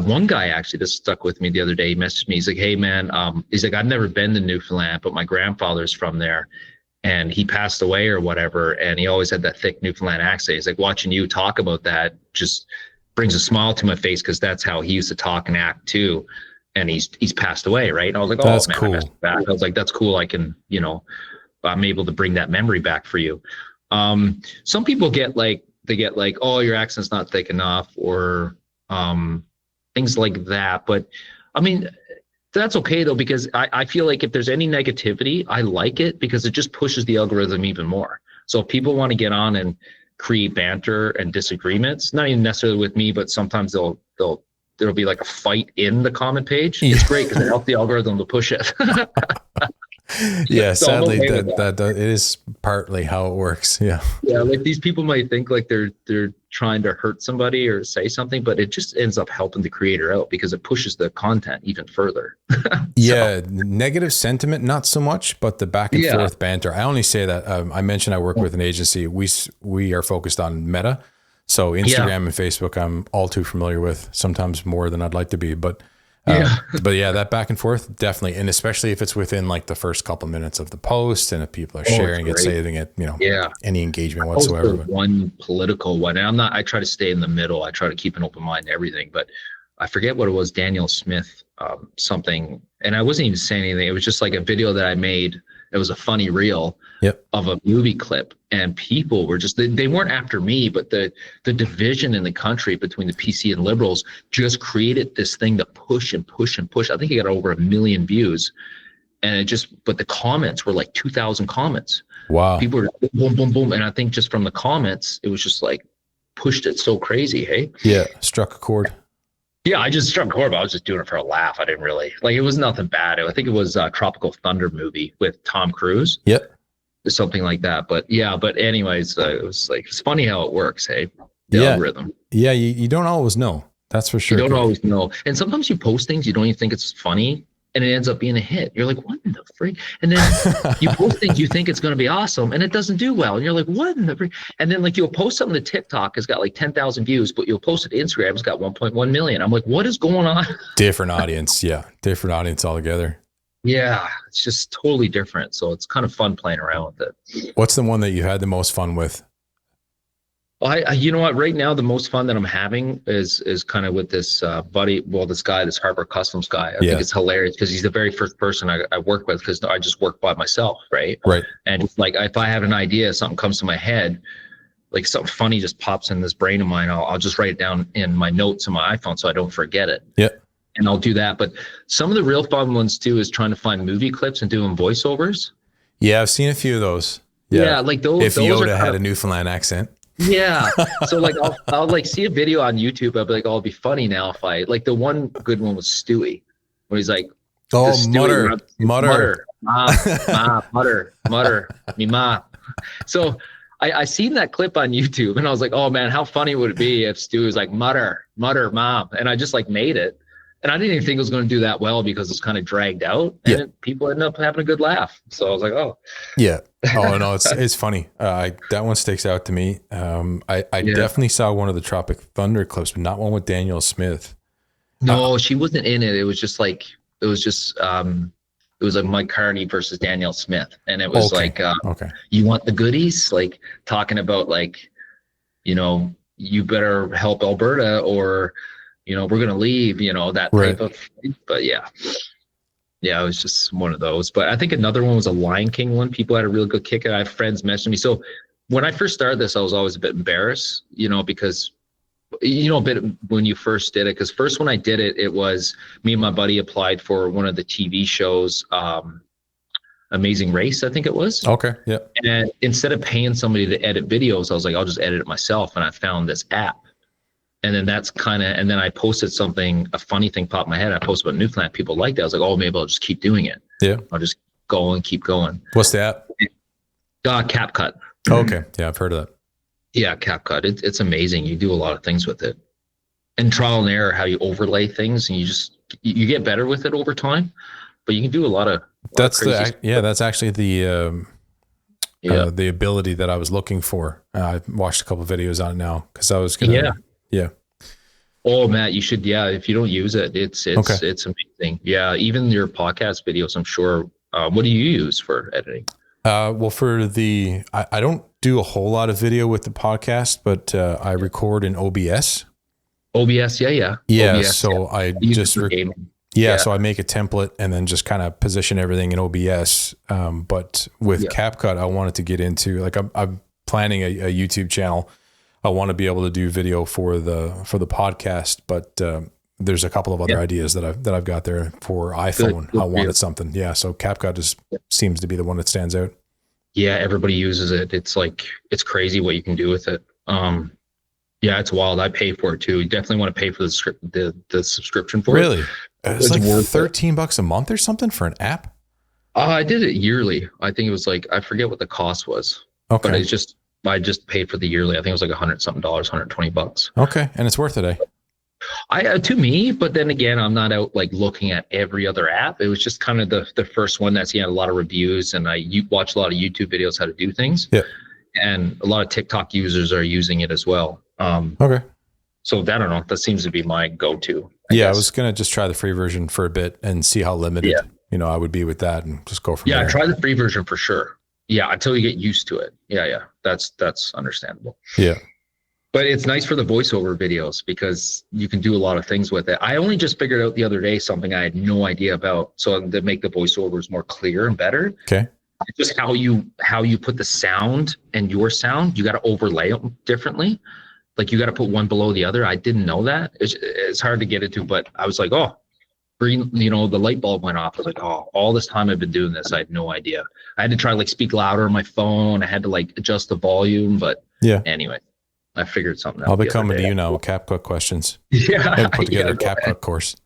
one guy actually just stuck with me the other day. He messaged me. He's like, hey man, he's like, I've never been to Newfoundland, but my grandfather's from there and he passed away or whatever. And he always had that thick Newfoundland accent. He's like, watching you talk about that just brings a smile to my face because that's how he used to talk and act too. And he's passed away, right? And I was like, oh
that's
man,
cool.
I was like, that's cool. I can, I'm able to bring that memory back for you. Some people get like, oh, your accent's not thick enough or things like that. But I mean, that's okay though, because I feel like if there's any negativity, I like it because it just pushes the algorithm even more. So if people want to get on and create banter and disagreements, not even necessarily with me, but sometimes there'll be like a fight in the comment page. It's great because it helps the algorithm to push it.
Yeah, so sadly that it is partly how it works. Yeah,
like these people might think like they're trying to hurt somebody or say something, but it just ends up helping the creator out because it pushes the content even further.
Negative sentiment not so much, but the back and forth banter. I only say that I mentioned I work with an agency. We are focused on Meta, so Instagram and Facebook I'm all too familiar with, sometimes more than I'd like to be, but that back and forth definitely, and especially if it's within like the first couple minutes of the post, and if people are sharing it, saving it, any engagement whatsoever.
One political one, and I try to stay in the middle. I try to keep an open mind to everything, but I forget what it was. Daniel Smith, something, and I wasn't even saying anything. It was just like a video that I made. It was a funny reel of a movie clip, and people were just, they weren't after me, but the division in the country between the PC and liberals just created this thing to push and push and push. I think it got over 1 million views, and but the comments were like 2,000 comments.
Wow.
People were boom, boom, boom. And I think just from the comments, it was just like pushed it so crazy. Hey.
Yeah. Struck a chord.
Yeah, I just struck a chord, but I was just doing it for a laugh. I didn't really it was nothing bad. I think it was a Tropical Thunder movie with Tom Cruise.
Yep.
Something like that. But anyways, it was like, it's funny how it works. Hey, the algorithm.
Yeah. You don't always know. That's for sure.
You don't always know. And sometimes you post things, you don't even think it's funny, and it ends up being a hit. You're like, what in the freak? And then you post things you think it's going to be awesome, and it doesn't do well. And you're like, what in the freak? And then like you'll post something to TikTok, has got like 10,000 views, but you'll post it to Instagram, it's got 1.1 million. I'm like, what is going on?
Different audience. Yeah. Different audience altogether.
Yeah. It's just totally different. So it's kind of fun playing around with it.
What's the one that you had the most fun with?
You know what? Right now, the most fun that I'm having is kind of with this this Harbor Customs guy. I think it's hilarious because he's the very first person I work with, because I just work by myself, right?
Right.
And it's like, if I have an idea, something comes to my head, like something funny just pops in this brain of mine, I'll just write it down in my notes on my iPhone so I don't forget it.
Yeah.
And I'll do that. But some of the real fun ones too is trying to find movie clips and doing voiceovers.
Yeah, I've seen a few of those.
Yeah, like those.
If Yoda had a Newfoundland accent.
Yeah. So like I'll like see a video on YouTube. I'll be like, oh, it'll be funny now if I, like, the one good one was Stewie, where he's like,
mutter,
mutter, me ma. So I seen that clip on YouTube, and I was like, oh man, how funny would it be if Stewie was like, mutter, mom, and I just like made it. And I didn't even think it was going to do that well because it's kind of dragged out, and people ended up having a good laugh. So I was like, oh. Yeah.
Oh, no, it's funny. That one sticks out to me. I definitely saw one of the Tropic Thunder clips, but not one with Daniel Smith.
No, she wasn't in it. It was like Mike Carney versus Daniel Smith. And it was you want the goodies? Like talking about like, you better help Alberta, or we're going to leave, that
Right.
type of, but yeah, it was just one of those. But I think another one was a Lion King one. People had a real good kick. I have friends messaging me. So when I first started this, I was always a bit embarrassed, because a bit when you first did it, because first when I did it, it was me and my buddy applied for one of the TV shows, Amazing Race, I think it was.
Okay. Yeah.
And instead of paying somebody to edit videos, I was like, I'll just edit it myself. And I found this app. And then and then I posted something, a funny thing popped in my head. I posted about Newfoundland. People liked it. I was like, oh, maybe I'll just keep doing it.
Yeah.
I'll just go and keep going.
What's the app?
CapCut.
Oh, okay. Yeah, I've heard of that.
Yeah, CapCut. It's amazing. You do a lot of things with it. And trial and error, how you overlay things, and you get better with it over time. But you can do a lot of
that's actually the ability that I was looking for. I watched a couple of videos on it now because I was gonna yeah.
Oh, Matt, you should. Yeah, if you don't use it, it's amazing. Yeah, even your podcast videos, I'm sure. What do you use for editing?
Well, I don't do a whole lot of video with the podcast, but I record in OBS.
OBS, yeah.
OBS, so
yeah.
I just so I make a template and then just kind of position everything in OBS. But with CapCut, I wanted to get into, like, I'm planning a YouTube channel. I want to be able to do video for the podcast, but there's a couple of other ideas that I've got there for iPhone. I wanted something. Yeah. So CapCut seems to be the one that stands out.
Yeah. Everybody uses it. It's like, it's crazy what you can do with it. Yeah, it's wild. I pay for it too. You definitely want to pay for the subscription for it.
Really? It's like $13 a month or something for an app?
I did it yearly. I think it was like, I forget what the cost was. Okay. But I just paid for the yearly. I think it was like $100-something, $120.
Okay. And it's worth it, eh?
To me, but then again, I'm not out like looking at every other app. It was just kind of the first one that's a lot of reviews, and you watch a lot of YouTube videos how to do things.
Yeah.
And a lot of TikTok users are using it as well.
Okay.
So I don't know. That seems to be my go-to. I
guess. I was going to just try the free version for a bit and see how limited, I would be with that and just go from there.
Yeah, try the free version for sure. Yeah, until you get used to it. Yeah. That's understandable.
Yeah.
But it's nice for the voiceover videos because you can do a lot of things with it. I only just figured out the other day something I had no idea about. So to make the voiceovers more clear and better.
Okay.
Just how you put the sound and your sound, you got to overlay them differently. Like you got to put one below the other. I didn't know that. It's hard to get into, but I was like, oh, green, the light bulb went off. I was like, oh, all this time I've been doing this, I had no idea. I had to try speak louder on my phone. I had to adjust the volume, but anyway, I figured something out.
I'll be coming to you now with CapCut questions.
Yeah.
I'll put together a CapCut course.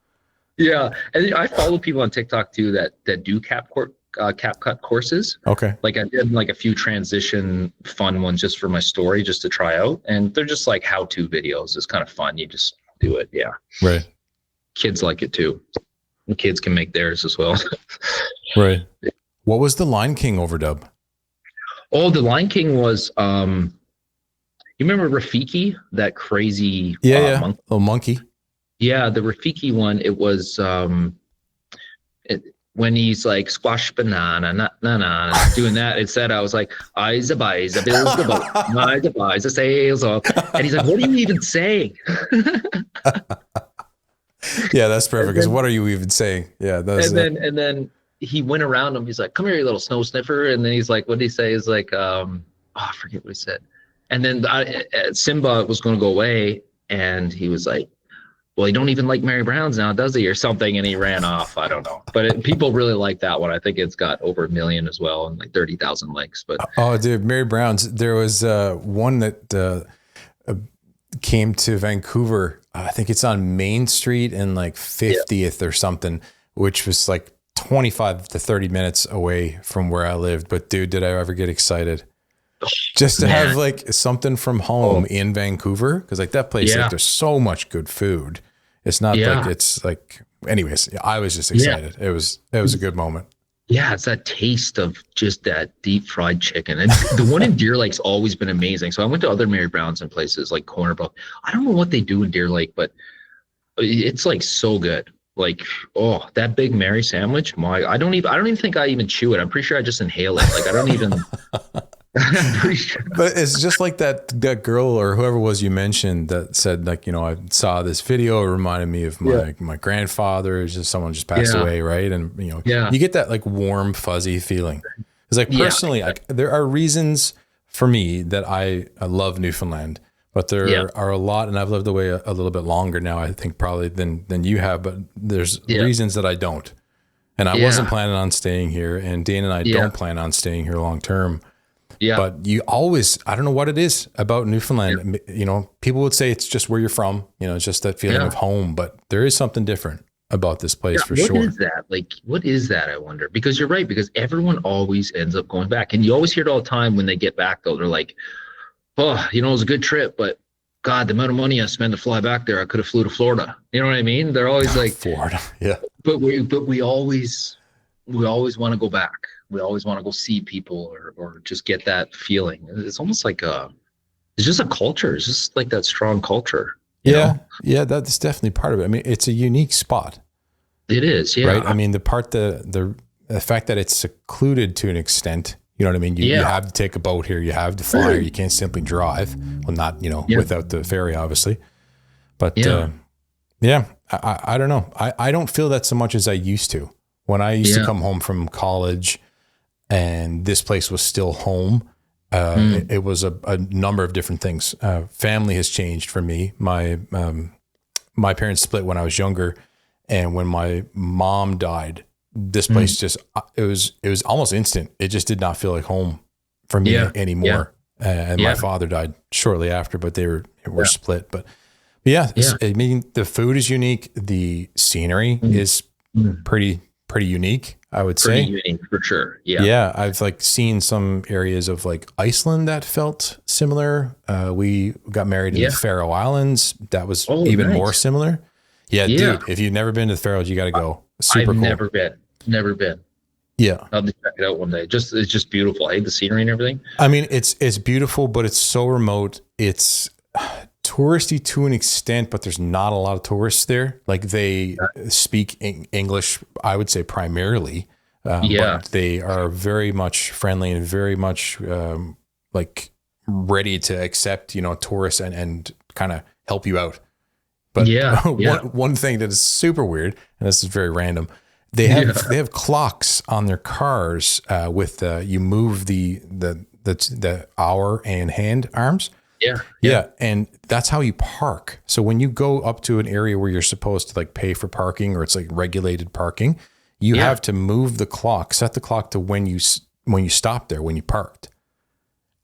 Yeah. And I follow people on TikTok too that do CapCut courses.
Okay.
Like I did a few transition fun ones just for my story, just to try out. And they're just like how-to videos. It's kind of fun. You just do it. Yeah.
Right.
Kids like it too. And kids can make theirs as well.
Right. What was the Lion King overdub?
Oh, the Lion King was, you remember Rafiki, that crazy
monkey? Little monkey.
Yeah. The Rafiki one, it was, when he's like squash banana, doing that, instead I was like, eyes a buys a bills the boat, eyes a buys a sails up, and he's like, what are you even saying?
Yeah, that's perfect. Because what are you even saying? Yeah,
and then he went around him. He's like, come here, you little snow sniffer. And then he's like, what did he say? He's like, I forget what he said. And then Simba was going to go away, and he was like, well, he don't even like Mary Brown's now, does he, or something? And he ran off. I don't know, but people really like that one. I think it's got over 1 million as well, and 30,000 likes. But
dude, Mary Brown's. There was one that came to Vancouver. I think it's on Main Street and 50th or something, which was 25 to 30 minutes away from where I lived. But dude, did I ever get excited just to have something from home in Vancouver? Because that place, there's so much good food. It's not anyways, I was just excited. It was a good moment.
Yeah, it's that taste of just that deep fried chicken. And the one in Deer Lake's always been amazing. So I went to other Mary Brown's and places like Corner Brook. I don't know what they do in Deer Lake, but it's so good. That Big Mary sandwich. I don't even think I even chew it. I'm pretty sure I just inhale it. I don't even I'm pretty sure.
But it's just like that girl or whoever it was you mentioned that said, like, I saw this video, it reminded me of my grandfather. It's just someone just passed away, right? And you get that like warm, fuzzy feeling. It's like personally, there are reasons for me that I love Newfoundland, but there are a lot, and I've lived away a little bit longer now, I think probably than you have, but there's reasons that I don't. And I wasn't planning on staying here, and Dan and I don't plan on staying here long term. Yeah. But you always, I don't know what it is about Newfoundland. People would say it's just where you're from, it's just that feeling of home, but there is something different about this place for sure.
What is that? Like, what is that? I wonder, because you're right, because everyone always ends up going back, and you always hear it all the time when they get back though. They're like, oh, it was a good trip, but God, the amount of money I spent to fly back there, I could have flew to Florida. You know what I mean? They're always like
Florida. Yeah.
But we always want to go back. We always want to go see people or just get that feeling. It's almost like it's just a culture. It's just like that strong culture.
Yeah. Yeah. That's definitely part of it. I mean, it's a unique spot.
It is. Yeah.
Right. I mean, the fact that it's secluded to an extent, you know what I mean? You have to take a boat here. You have to fly here. You can't simply drive. Well, not, without the ferry, obviously. But I don't know. I don't feel that so much as I used to. When I used to come home from college and this place was still home, it was a number of different things. Family has changed for me. My parents split when I was younger, and when my mom died, this place it was almost instant. It just did not feel like home for me anymore. And my father died shortly after, but they were split. But I mean, the food is unique. The scenery is pretty unique, I would say.
Pretty unique for sure. Yeah.
Yeah. I've like seen some areas of like Iceland that felt similar. We got married in the Faroe Islands. That was even more similar. Yeah, dude, if you've never been to the Faroes, you got to go. Super cool.
Never been. Yeah. I'll just check it out one day. It's just beautiful. The scenery and everything.
I mean, it's beautiful, but it's so remote. It's touristy to an extent, but there's not a lot of tourists there. Like they speak English, I would say primarily, but they are very much friendly and very much like ready to accept, tourists and kind of help you out. But one thing that is super weird, and this is very random, they have clocks on their cars with you move the hour and hand arms. Yeah. And that's how you park. So when you go up to an area where you're supposed to like pay for parking, or it's like regulated parking, you have to move the clock, set the clock to when you stop there, when you parked.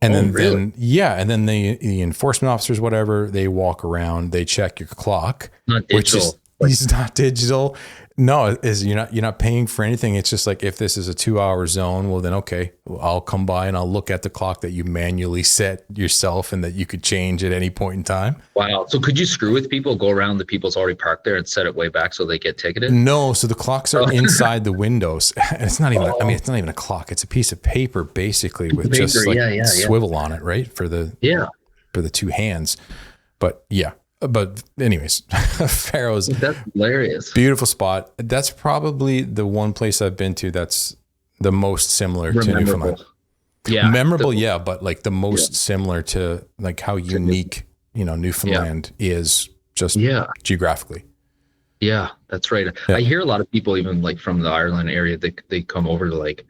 And then the enforcement officers, whatever, they walk around, they check your clock,
not digital.
It's not digital. No, you're not paying for anything. It's just like, if this is a 2-hour zone, well then, okay, I'll come by and I'll look at the clock that you manually set yourself and that you could change at any point in time.
Wow. So could you screw with people, go around the people's already parked there and set it way back so they get ticketed?
No. So the clocks are inside the windows. And it's not even, it's not even a clock. It's a piece of paper basically with just like swivel on it, right? For the two hands. But anyways, Faroes.
That's hilarious.
Beautiful spot. That's probably the one place I've been to that's the most similar to Newfoundland. Yeah. Memorable, but like the most similar to like how unique, Newfoundland is just geographically.
Yeah, that's right. Yeah. I hear a lot of people even like from the Ireland area, they come over to like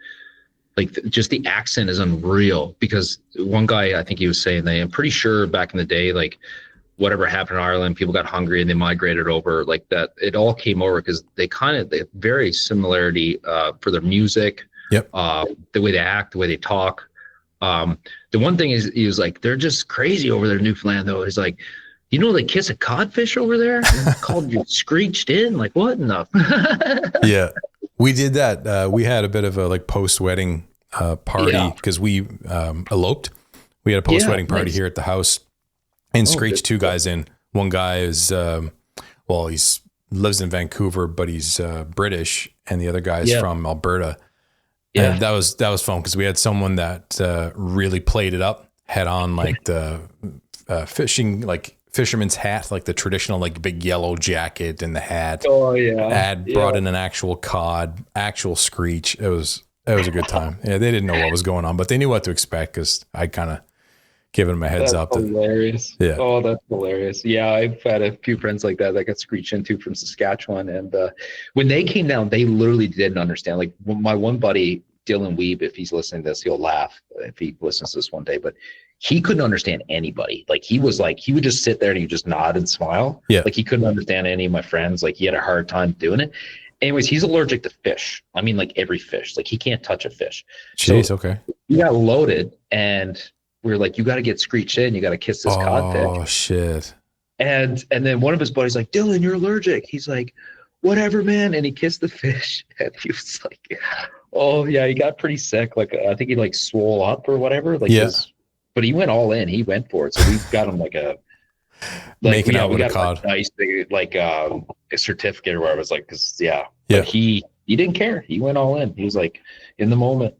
just the accent is unreal, because one guy, I think he was saying I'm pretty sure back in the day, like whatever happened in Ireland, people got hungry and they migrated over, like that. It all came over because they have very similarity for their music, the way they act, the way they talk. The one thing is, he was like, they're just crazy over there in Newfoundland though. He's like, they kiss a codfish over there? It's called you screeched in. Like, what enough?
Yeah, we did that. We had a bit of a like post-wedding party because we eloped. We had a post-wedding party here at the house. And screeched two guys in. One guy is, he's lives in Vancouver, but he's British, and the other guy is from Alberta. Yeah, and that was fun because we had someone that really played it up, had on like the fisherman's hat, like the traditional like big yellow jacket and the hat. Oh yeah. Brought in an actual cod, actual screech. It was It was a good time. Yeah, they didn't know what was going on, but they knew what to expect because I kind of given them a heads up.
Hilarious.
Yeah.
Oh, that's hilarious. Yeah, I've had a few friends like that got screeched into from Saskatchewan, and when they came down, they literally didn't understand. Like my one buddy, Dylan Weeb, if he's listening to this, he'll laugh if he listens to this one day, but he couldn't understand anybody. Like he would just sit there and he would just nod and smile.
Yeah.
Like he couldn't understand any of my friends. Like he had a hard time doing it. Anyways, he's allergic to fish. I mean, like every fish. Like he can't touch a fish.
Jeez,
so
okay.
He got loaded, and we were like, you got to get screeched in. You got to kiss this codfish.
Oh, shit.
And then one of his buddies like, Dylan, you're allergic. He's like, whatever, man. And he kissed the fish. And he was like, oh, yeah, he got pretty sick. Like, I think he like swole up or whatever. Like, but he went all in. He went for it. So we got him like a,
making out with a cod.
Like, nice, like a certificate or whatever. It was like, but he didn't care. He went all in. He was like in the moment.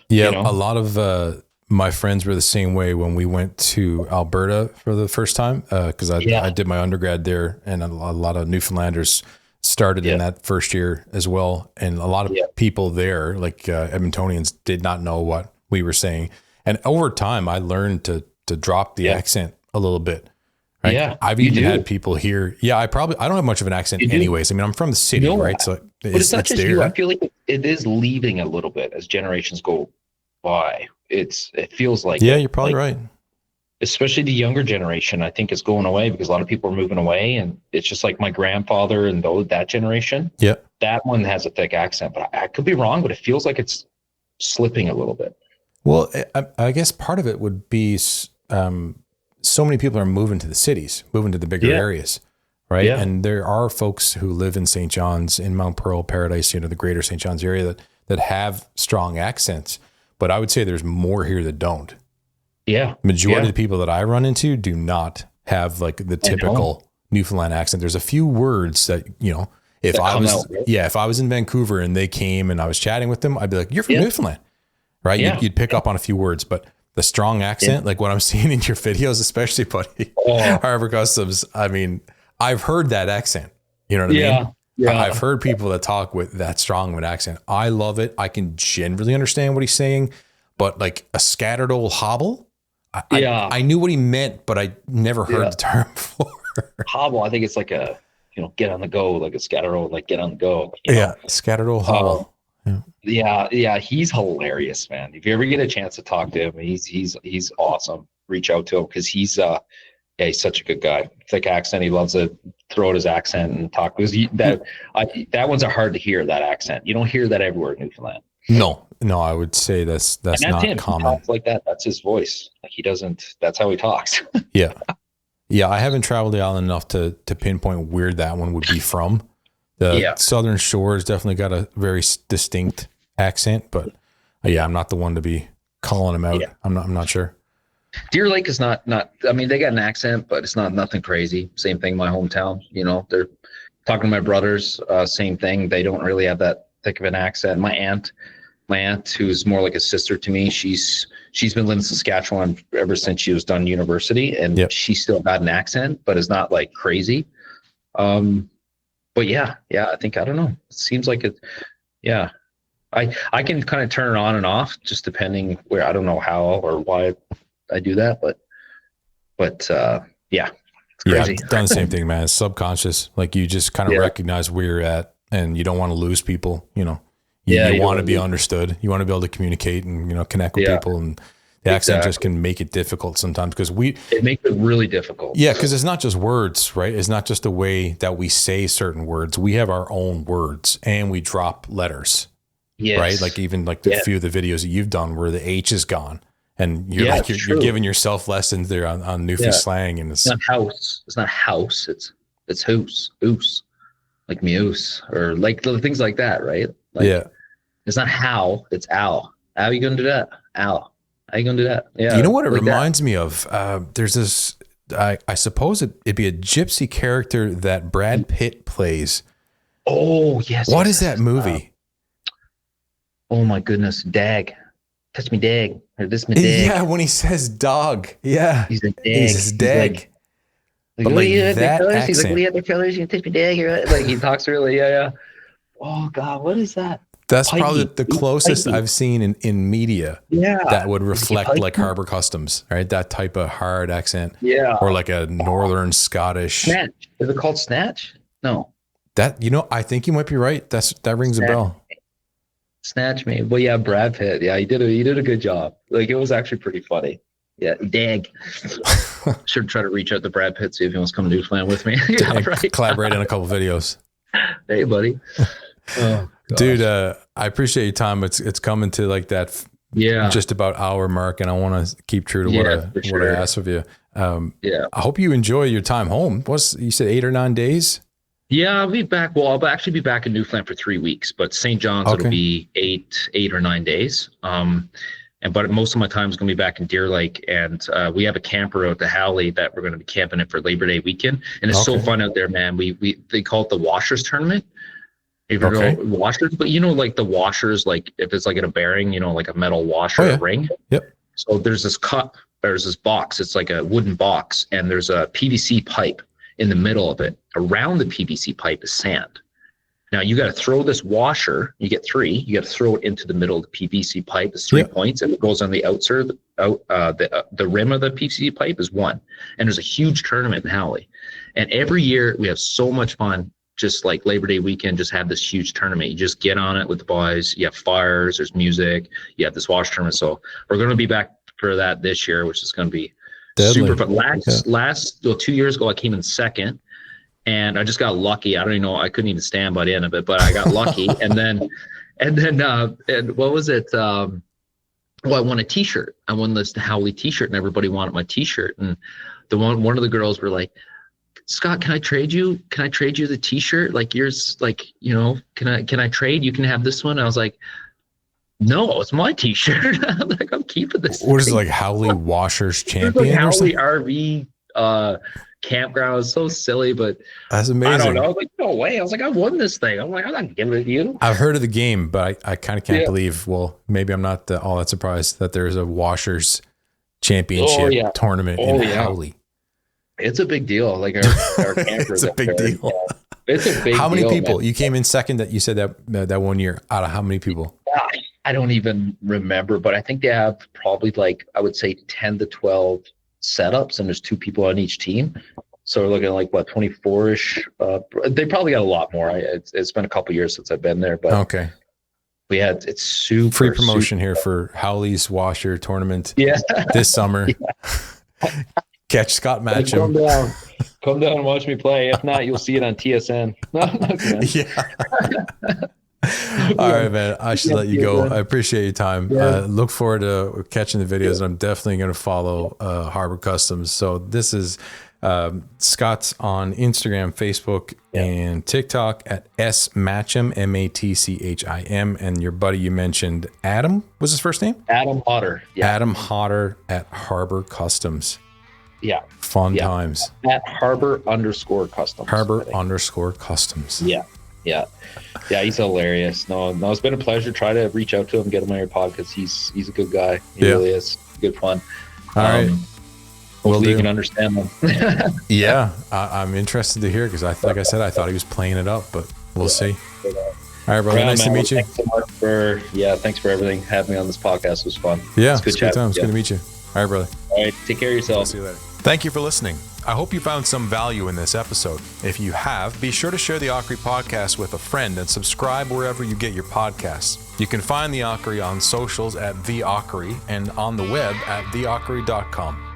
Yeah. You know? A lot of my friends were the same way when we went to Alberta for the first time. Cause I did my undergrad there, and a lot of Newfoundlanders started in that first year as well. And a lot of people there, like Edmontonians, did not know what we were saying. And over time I learned to drop the accent a little bit. Right?
Yeah,
I've even had people here. Yeah, I don't have much of an accent anyways. I mean, I'm from the city, right? So
it's not just there. You. I feel like it is leaving a little bit as generations go by. It feels like
you're probably right.
Especially the younger generation, I think, is going away because a lot of people are moving away, and it's just like my grandfather and that generation.
Yeah,
that one has a thick accent, but I could be wrong. But it feels like it's slipping a little bit.
Well, I guess part of it would be. So many people are moving to the cities, moving to the bigger areas, right? Yeah. And there are folks who live in St. John's, in Mount Pearl, Paradise, the greater St. John's area that have strong accents. But I would say there's more here that don't. Yeah. Majority of the people that I run into do not have like the typical Newfoundland accent. There's a few words that, if I was in Vancouver and they came and I was chatting with them, I'd be like, you're from Newfoundland, right? Yeah. You'd pick up on a few words, but the strong accent, like what I'm seeing in your videos, especially, buddy, Harbor Customs. I mean, I've heard that accent. You know what I mean? Yeah. I've heard people that talk with that strong of an accent. I love it. I can generally understand what he's saying, but like a scattered old hobble, I knew what he meant, but I never heard the term before.
Hobble, I think it's like a, get on the go, like a scattered old, like get on the go.
Scattered old hobble.
Yeah, he's hilarious, man. If you ever get a chance to talk to him, he's awesome. Reach out to him because he's such a good guy. Thick accent. He loves to throw out his accent and talk. That one's hard to hear, that accent. You don't hear that everywhere in Newfoundland.
No, I would say that's not
him.
common.
He talks like that. That's his voice. Like he doesn't. That's how he talks.
Yeah. I haven't traveled the island enough to pinpoint where that one would be from. The Southern Shore has definitely got a very distinct accent, but I'm not the one to be calling them out. Yeah. I'm not sure.
Deer Lake is not. I mean, they got an accent, but it's nothing crazy. Same thing, my hometown. They're talking to my brothers. Same thing. They don't really have that thick of an accent. My aunt, who's more like a sister to me, she's been living in Saskatchewan ever since she was done university, and she still got an accent, but it's not like crazy. But I think, I don't know. It seems like it. Yeah. I can kind of turn it on and off just depending where, I don't know how or why I do that, but it's crazy.
I've done the same thing, man. It's subconscious. Like you just kind of recognize where you're at and you don't want to lose people, you want to be understood. You want to be able to communicate and, connect with people, and the accent just can make it difficult sometimes because
it makes it really difficult.
Yeah. Cause it's not just words, right? It's not just the way that we say certain words. We have our own words and we drop letters, right? Like even like the few of the videos that you've done where the H is gone and you're you're giving yourself lessons there on Newfie slang. And it's
not house. It's not house. It's hoose, oos, like meoose or like things like that. Right. Like, it's not how, it's ow. How are you going to do that? Ow. How you gonna do that? Yeah.
You know what it reminds me of? There's this, I suppose it'd be a gypsy character that Brad Pitt plays.
Oh, yes.
What is that movie?
Oh my goodness. Dag. Touch me dag. Or this me dag.
Yeah, when he says dog. Yeah.
He's a dag.
He's dag.
But like that accent. He's like, what do you have the colors? You can touch me dag. Like he talks really, Oh God, what is that?
That's probably the closest I've seen in media that would reflect like Harbor Customs, right? That type of hard accent.
Yeah.
Or like a Northern Scottish.
Snatch. Is it called Snatch? No.
That, I think you might be right. That rings a bell.
Snatch me. Well, yeah, Brad Pitt. Yeah, he did a good job. Like, it was actually pretty funny. Yeah, dag. Should try to reach out to Brad Pitt, see if he wants to come to Newfoundland with me. Yeah, right.
Collaborate in a couple videos.
Hey, buddy. Oh,
dude, I appreciate your time. It's coming to like that just about hour mark, and I want to keep true to what I asked of you. I hope you enjoy your time home. You said 8 or 9 days?
Yeah, I'll be back. Well, I'll actually be back in Newfoundland for 3 weeks, but St. John's it'll be 8 or 9 days. But most of my time is going to be back in Deer Lake, and we have a camper out to Howley that we're going to be camping in for Labor Day weekend, and it's so fun out there, man. They call it the Washers Tournament. If you know washers, but like the washers, like if it's like in a bearing, like a metal washer, a ring. Yep. So there's this cup, there's this box. It's like a wooden box, and there's a PVC pipe in the middle of it. Around the PVC pipe is sand. Now you got to throw this washer. You get 3. You got to throw it into the middle of the PVC pipe. It's 3 points, and it goes on the outside. The rim of the PVC pipe is 1. And there's a huge tournament in Howley, and every year we have so much fun. Just like Labor Day weekend, just have this huge tournament. You just get on it with the boys. You have fires. There's music. You have this wash tournament. So we're going to be back for that this year, which is going to be super fun. Last 2 years ago, I came in second. And I just got lucky. I don't even know. I couldn't even stand by the end of it, but I got lucky. and what was it? I won a T-shirt. I won this Howley T-shirt, and everybody wanted my T-shirt. And one of the girls were like, "Scott, can I trade you? Can I trade you the T-shirt? Like yours? Like can I trade? You can have this one." I was like, "No, it's my T-shirt." I'm like, "I'm keeping this."
What is it, like Howley Washers Champion?
Like Howley RV. Campground was so silly, but
that's amazing.
I don't know. I was like, no way. I was like, I won this thing. I'm like, I'm not giving it to you.
I've heard of the game, but I kind of can't believe. Well, maybe I'm not all that surprised that there's a Washers Championship tournament in Howley.
It's a big deal. Like our campers.
It's a big deal.
Yeah. It's a big deal.
How many people?
Man.
You came in second. That you said that 1 year. Out of how many people?
I don't even remember, but I think they have probably like I would say 10 to 12 setups, and there's 2 people on each team. So we're looking at like 24-ish. They probably got a lot more. It's been a couple years since I've been there, but it's super
free promotion here for Howley's Washer Tournament. This summer. Catch Scott Matchim.
Come down and watch me play. If not, you'll see it on TSN.
All right, man. I should let you go. I appreciate your time. Look forward to catching the videos, and I'm definitely going to follow Harbor Customs. So this is Scott's on Instagram, Facebook, and TikTok at SMatchim, MATCHIM, and your buddy you mentioned, Adam, was his first name?
Adam Hodder.
Adam Hodder at Harbor Customs.
Yeah.
Fun times.
At Harbor_Customs.
Harbor_Customs.
Yeah, he's hilarious. No, it's been a pleasure. Try to reach out to him, get him on your pod, because he's a good guy. He really is. Good fun.
All right.
Hopefully you can understand them.
I'm interested to hear, because like I said, I thought he was playing it up, but we'll see. All right, brother. Nice to meet you.
Thanks so much thanks for everything. Having me on this podcast was fun.
Yeah, it's good time. It's good to meet you. All right, brother.
All right, take care of yourself.
I'll see you later. Thank you for listening. I hope you found some value in this episode. If you have, be sure to share the Akkeri podcast with a friend and subscribe wherever you get your podcasts. You can find the Akkeri on socials at The Akkeri and on the web at theakkeri.com.